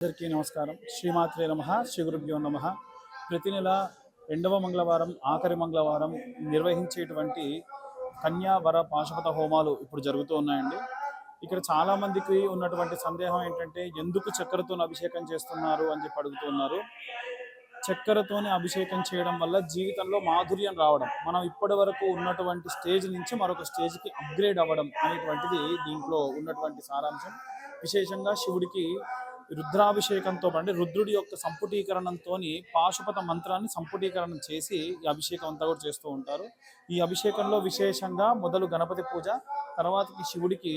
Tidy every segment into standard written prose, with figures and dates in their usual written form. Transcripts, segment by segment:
అందరికీ నమస్కారం. శ్రీమాత్రే నమః, శ్రీ గురుభ్యో నమః. ప్రతి నెల రెండవ మంగళవారం, ఆఖరి మంగళవారం నిర్వహించేటువంటి కన్యా వర పాశుపత హోమాలు ఇప్పుడు జరుగుతూ ఉన్నాయండి. ఇక్కడ చాలామందికి ఉన్నటువంటి సందేహం ఏంటంటే ఎందుకు చక్కెరతో అభిషేకం చేస్తున్నారు అని చెప్పి అడుగుతున్నారు. చక్కెరతోనే అభిషేకం చేయడం వల్ల జీవితంలో మాధుర్యం రావడం, మనం ఇప్పటి వరకు ఉన్నటువంటి స్టేజ్ నుంచి మరొక స్టేజ్కి అప్గ్రేడ్ అవ్వడం అనేటువంటిది దీంట్లో ఉన్నటువంటి సారాంశం. విశేషంగా శివుడికి రుద్రాభిషేకంతో అంటే రుద్రుడి యొక్క సంపుటీకరణంతో పాశుపత మంత్రాన్ని సంపుటీకరణం చేసి ఈ అభిషేకం అంతా కూడా చేస్తూ ఉంటారు. ఈ అభిషేకంలో విశేషంగా మొదలు గణపతి పూజ, తర్వాతకి శివుడికి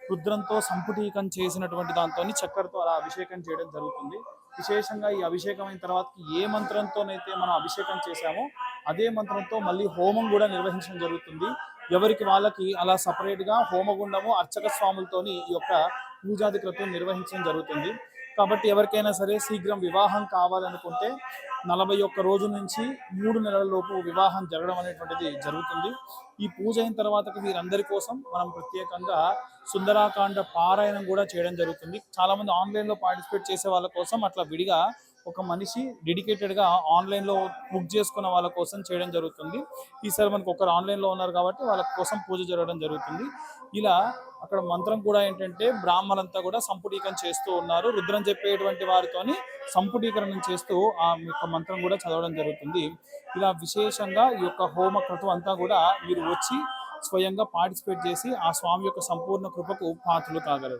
రుద్రంతో సంపుటీకం చేసినటువంటి దాంతో చక్కెరతో అలా అభిషేకం చేయడం జరుగుతుంది. విశేషంగా ఈ అభిషేకం అయిన తర్వాతకి ఏ మంత్రంతోనైతే మనం అభిషేకం చేశామో అదే మంత్రంతో మళ్ళీ హోమం కూడా నిర్వహించడం జరుగుతుంది. ఎవరికి వాళ్ళకి అలా సపరేట్గా హోమగుండము అర్చక స్వాములతోని ఈ యొక్క పూజాది క్రతువు నిర్వహించడం జరుగుతుంది. కాబట్టి ఎవరికైనా సరే శీఘ్రం వివాహం కావాలనుకుంటే 41 రోజుల నుంచి 3 నెలల లోపు వివాహం జరగడం అనేటువంటిది జరుగుతుంది. ఈ పూజ అయిన తర్వాత వీరందరి కోసం మనం ప్రత్యేకంగా సుందరాకాండ పారాయణం కూడా చేయడం జరుగుతుంది. చాలామంది ఆన్లైన్లో పార్టిసిపేట్ చేసే వాళ్ళ కోసం అట్లా విడిగా ఒక మనిషి డెడికేటెడ్గా ఆన్లైన్లో బుక్ చేసుకున్న వాళ్ళ కోసం చేయడం జరుగుతుంది. ఈసారి మనకు ఒకరు ఆన్లైన్లో ఉన్నారు కాబట్టి వాళ్ళ కోసం పూజ జరగడం జరుగుతుంది. ఇలా అక్కడ మంత్రం కూడా ఏంటంటే బ్రాహ్మణులంతా కూడా సంపుటీకరణ చేస్తూ ఉన్నారు. రుద్రం చెప్పేటువంటి వారితోని సంపుటీకరణం చేస్తూ ఆ యొక్క మంత్రం కూడా చదవడం జరుగుతుంది. ఇలా విశేషంగా ఈ యొక్క హోమ క్రతువు అంతా కూడా మీరు వచ్చి స్వయంగా పార్టిసిపేట్ చేసి ఆ స్వామి యొక్క సంపూర్ణ కృపకు పాత్రలు కాగలరు.